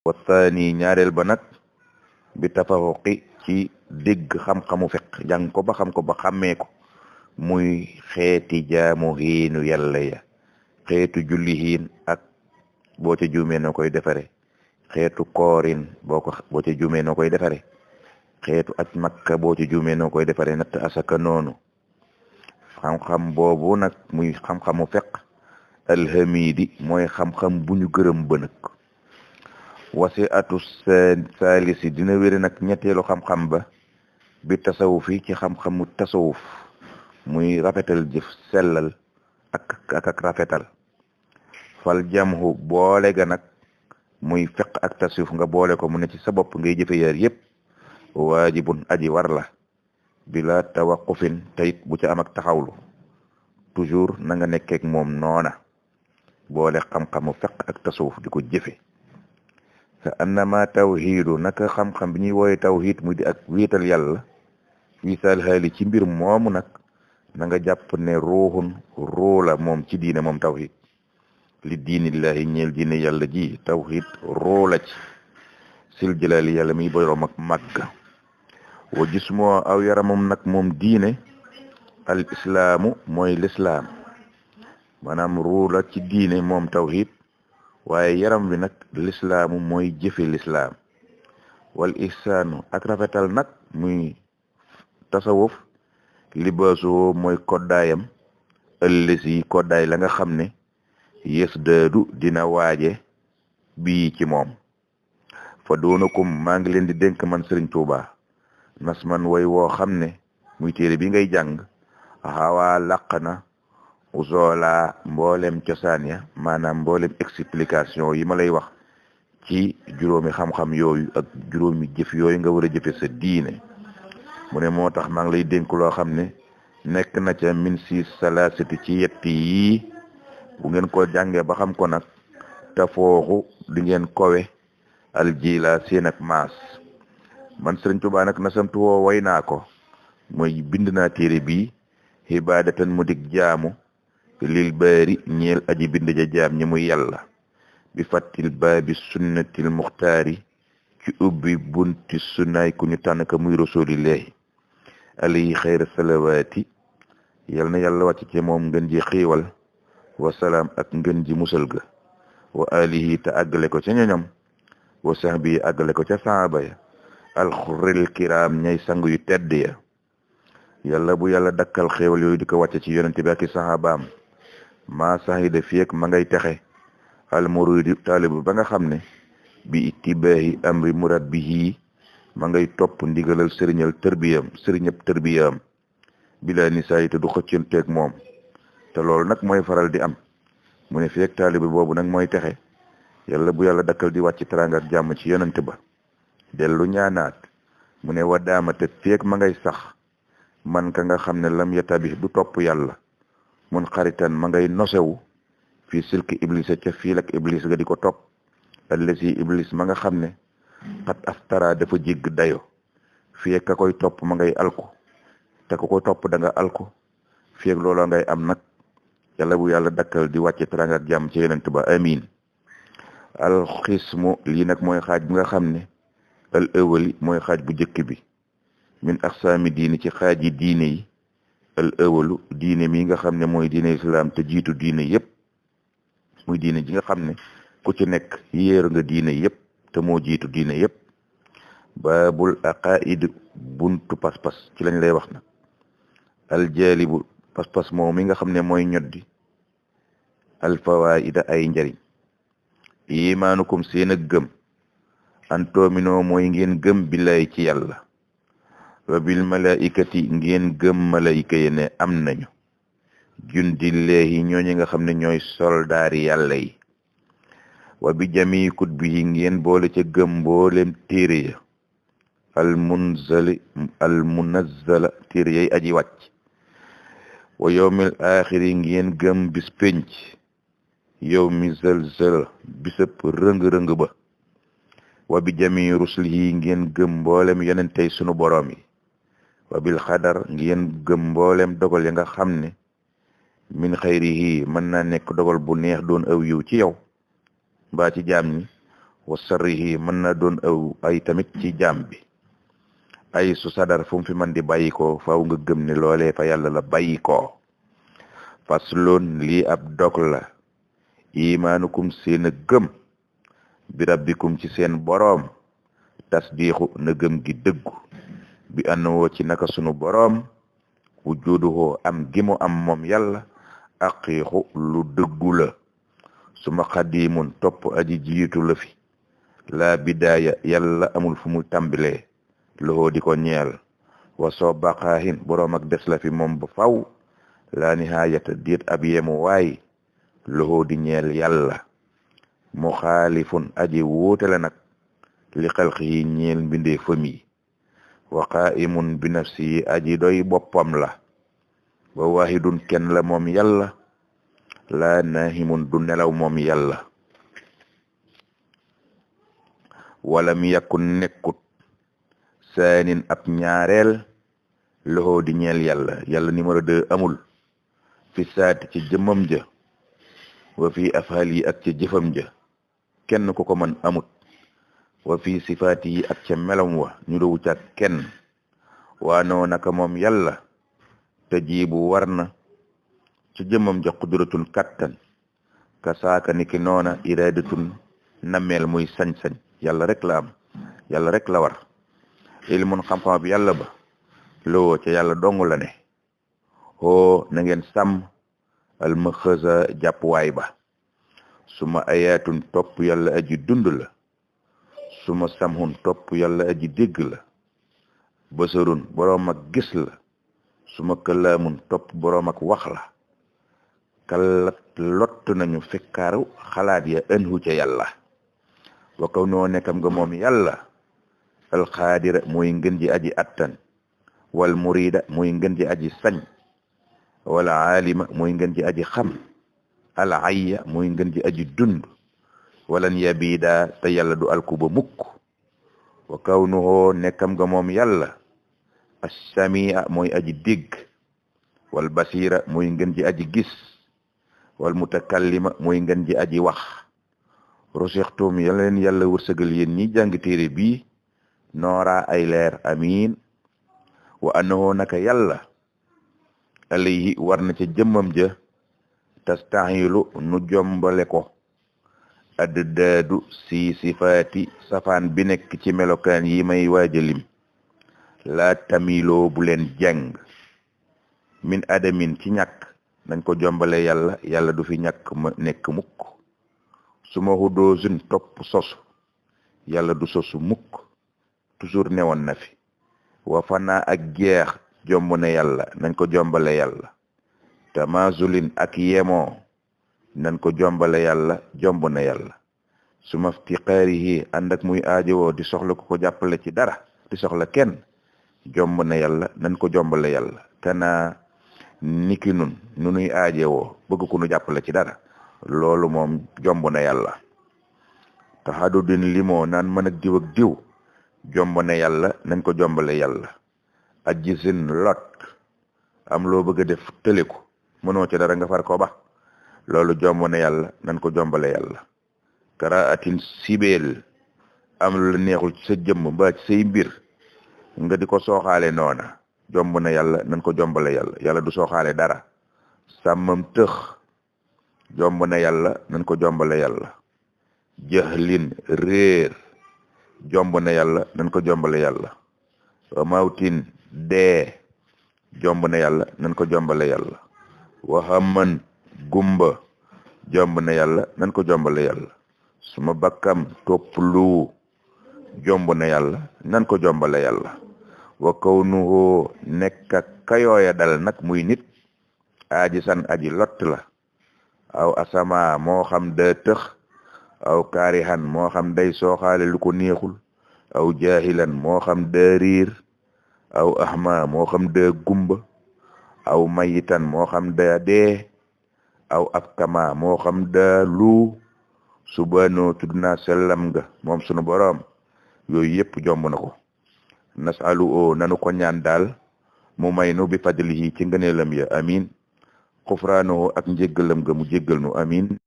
wa thani ñaareel ba nag bi tafaruqi ci dégg xam-xamu fiq jàng ko ba xam ko ba xàmmee ko muy xeeti jaamu xiinu yàlla ya xeetu julli xiin ak boo ca juumee noo koy defare xeetu koorin boo ca juumee noo koy defare xeetu aj makka boo ca juumee noo koy defare natt asaka noonu xam-xam boobu nag muy xam-xamu fiq alhamidi mooy xam-xam bu ñu gërëm ba nag wasi atu saalisi dina wéri nag ñetteelu xam-xam ba bi tasawuf yi ci xam-xamu tasawuf muy rafetal jëf sellal ak rafetal fal jamhu boole ga nag muy fiq ak tasawuf nga boole ko mu ne ci sa bopp ngay jëfe yaar yépp waajibun aji war la bila tawaqufin tayit bu ca am ak taxawlu toujours na nga nekkeek moom noona boole xam-xamu fiq ak tasawuf di ko jëfe fa annama tawhidu naka xam-xam bi ñuy wooye tawhid mu di ak wéetal yàlla wisaal xaali ci mbir moomu nag na nga jàpp ne ruuxun ruula moom ci diine moom tawhid li diinillahi ñeel diine yàlla ji tawhid ruula ci sil jalaali yàlla miy boroom ak màgg wa jismoo aw yaramam nag moom diine al islaamu mooy lislaam maanaam ruula ci diine moom tawhid waaye yaram wi nag lislaamu mooy jëfe lislaam wal ihsaanu ak rafetal nag muy tasawuf libaasu mooy koddaayam ëllësi koddaay la nga xam ne yes daadu dina waaje bii ci moom fa doonakum maa ngi leen di dénk man Sëriñ Tuuba nas man way woo xam ne muy téere bi ngay jàng xawaa laq na usoola mboolem cosaan ya maanaam mboolem explication yi ma lay wax ci juróomi xam-xam yooyu ak juróomi jëf yooyu nga war a jëfe sa diine mu ne moo tax maa ngi lay dénk loo xam ne nekk na ca min si salaasati ci yetti yii bu ngeen ko jàngee ba xam ko nag te fooxu di ngeen kowe aljila seen ak maas man Sëriñ Tuubaa nag na samtu woo way naa ko mooy bind naa téere bii xibaadatan mu dig jaamu lil baari ñeel aji bind ja jaam ñi muy yàlla bi fattil baabi sunnatil muxtaari ci ubbi bunti sunnaay ku ñu tànn ka muy rasulillahi alayhi xayra salawaati yal na yàlla wàcc ci moom ngën ji xiiwal wa salaam ak ngën ji musal ga wa alihi te àggale ko ca ñoñam wa sahbi àggale ko ca saaba ya alxuril kiraam ñay sang yu tedd ya yàlla bu yàlla dakkal xéewal yooyu di ko wàcce ci yonente bi ak i sahabaam maa sahida fiek ma ngay texe al muridi taalibu ba nga xam ne bi ittibaahi amri murabbihi ma ngay topp ndigalal sëriñal tërbiyam bila nisaa yi te du xëccanteeg moom te loolu nag mooy faral di am mu ne fiek taalibu boobu nag mooy texe yàlla bu yàlla dakkal di wàcc teraanga ak jàmm ci yonente ba dellu ñaanaat mu ne wadaama te fiek ma ngay sax man ka nga xam ne lam yatabi du topp yàlla mun xaritan ma ngay nosewu fii silki iblis ca fiil ak iblis ga di ko topp allasi iblis ma nga xam ne xat aftara dafa jégg dayo fii ka koy topp ma ngay alku te ku ko topp da nga alku fii ak looloo ngay am nag yàlla bu yàlla dakkal di wàcce teranga ak jàmm ci yonent ba amin alxismu lii nag mooy xaaj bi nga xam ne al awali mooy xaaj bu jëkk bi min aqsaami diine ci xaaji diine yi al awalu diine mi nga xam ne mooy diine islam te jiitu diine yépp muy diine ji nga xam ne ku ci nekk yéer nga diine yépp te moo jiitu diine yépp baabul aqaid buntu pas-pas ci lañ lay wax nag aljaalibu pas-pas moom mi nga xam ne mooy ñoddi alfawaida ay njariñ imaanukum seen ak gëm antominoo mooy ngeen gëm billaay ci yàlla wa bil malaikati ngeen gëm malaika yi ne am nañu jundillahi ñooñu nga xam ne ñooy soldaari yàlla yi wa bi jamii kutbihi ngeen boole ca gëm mboolem téere ya almunazzala téere yay aji wàcc wa yawmil axiri ngeen gëm bis penc yow mi zalzala bisëp rëng-rëng ba wa bi jamii rusulihi ngeen gëm mboolem yonentey sunu boroom yi wa bil xadar ngeen gëm mboolem dogal ya nga xam ne min xayrihi mën naa nekk dogal bu neex doon aw yiw ci yow mbaa ci jaam ñi wa sarrihi mën na doon aw ay tamit ci jaam bi ay su sadar fu mu fi man di bàyyi ko faaw nga gëm ne loolee fa yàlla la bàyyi ko faslun lii ab dog la imaanukum seen a gëm bi rabbikum ci seen boroom tasdiixu na gëm gi dëggu bi annawoo ci naka sunu boroom wujuduhu am gi mu am moom yàlla aqiixu lu dëggu la suma xadimun topp aji jiitu la fi laa bidaaya yàlla amul fu mu tàmbalee loxoo di ko ñeel wa soo baqaahin boroom ak des la fi moom ba faw laa nihaayata diit ab yemu waay loxoo di ñeel yàlla muxaalifun aji wuute la nag li xalqi yi ñeel mbindee fami wa qaa'imun bi nafsi yi aji doy boppam la wa waahidun kenn la moom yàlla laa naahimun du nelaw moom yàlla walam yakun nekkut saanin ab ñaareel loxoo di ñeel yàlla yàlla numéro 2 amul fi saati ci jëmmam ja wa fi afal yi ak ca jëfam ja kenn ku ko mën amut wa fi sifaati yi ak ca melam wa ñu dowu ca kenn waa noo naka moom yàlla te jiibu war na ci jëmmam ja qudratun kattan ka saaka niki noona iradatun nameel muy sañ-sañ yàlla rek la am yàlla rek la war ilmun xam-xam bi yàlla ba loo ca yàlla dong la ne hoo na ngeen sàmm almaxësa jàppuwaay ba suma ayaatun topp yàlla aji dund la suma samhun topp yàlla aji dégg la basarun boroom ak gis la suma kalaamun topp boroom ak wax la kallat lott nañu fekkaaru xalaat ya ënhu ca yàlla wa kaw noo nekkam nga moom yàlla alxaadira mooy ngën ji aji attan wal murida mooy ngën ji aji sañ wala aalima mooy ngën ji aji xam al ayya mooy ngën ji aji dund walan yabida te yàlla du alkuba mukk wa kawnuhu nekkam nga moom yàlla as-samia mooy aji dégg wal basira mooy ngën ji aji gis wal mutakallima mooy ngën ji aji wax rusixtum yaleen yàlla wërsëgal yéen ñi jàng téere bii noora ay leer amiin wa annahu naka yàlla alayhi war na ca jëmmam ja tastahilu nu jombale ko addaadu si sifaati safaan bi nekk ci melokaan yi may waajalim laa tamiloo bu leen jàng min adamin ci ñàkk nañ ko jombale yàlla yàlla du fi ñàkk ma nekk mukk suma hudoosun topp sosu yàlla du sosu mukk toujours newoon na fi wa fanaa ak jeex jomb na yàlla nañ ko jombale yàlla tamazulin ak yemoo nañ ko jombale yàlla jomb na yàlla suma iftiqaarihi ànd ak muy aajowoo di soxla ko jàppale ci dara di soxla kenn jomb na yàlla nañ ko jombale yàlla kana niki nun nu nuy aajowoo bëgg ku nu jàppale ci dara loolu moom jomb na yàlla taxadudin limoo naan mën ak diw ak diw jomb na yàlla nañ ko jombale yàlla ajisin lot am loo bëgg a def tëleku mënoo ci dara nga far ko ba loolu jomb na yàlla nañ ko jombale yàlla karaatin sibeel am lu la neexul ci sa jëmm mbaa ci say mbir nga di ko sooxaale noona jomb na yàlla nañ ko jombale yàlla yàlla du sooxaale dara sàmmam tëx jomb na yàlla nañ ko jombale yàlla jahlin réer jomb na yàlla nañ ko jombale yàlla wa mawtin dee jomb na yàlla nañ ko jombale yàlla wa hamman gumba jomb na yàlla nañ ko jombale yàlla suma bakkam topp lu jomb na yàlla nañ ko jombale yàlla wa kawnuhu nekk ak kayooya dal nag muy nit aji san aji lott la aw asama moo xam da tëx aw kaarihan moo xam day sooxaale lu ko neexul aw jaahilan moo xam da riir aw ahma moo xam da gumba aw mayitan moo xam da dee aw afkama moo xam da lu subhanahu tudd naa sellam nga moom sunu boroom yooyu yëpp jomb na ko nasalu o nanu ko ñaan daal mu may nu bi fadlihi ci ngëneelam ya amin xufraanoo ak njéggalam nga mu jéggal nu amin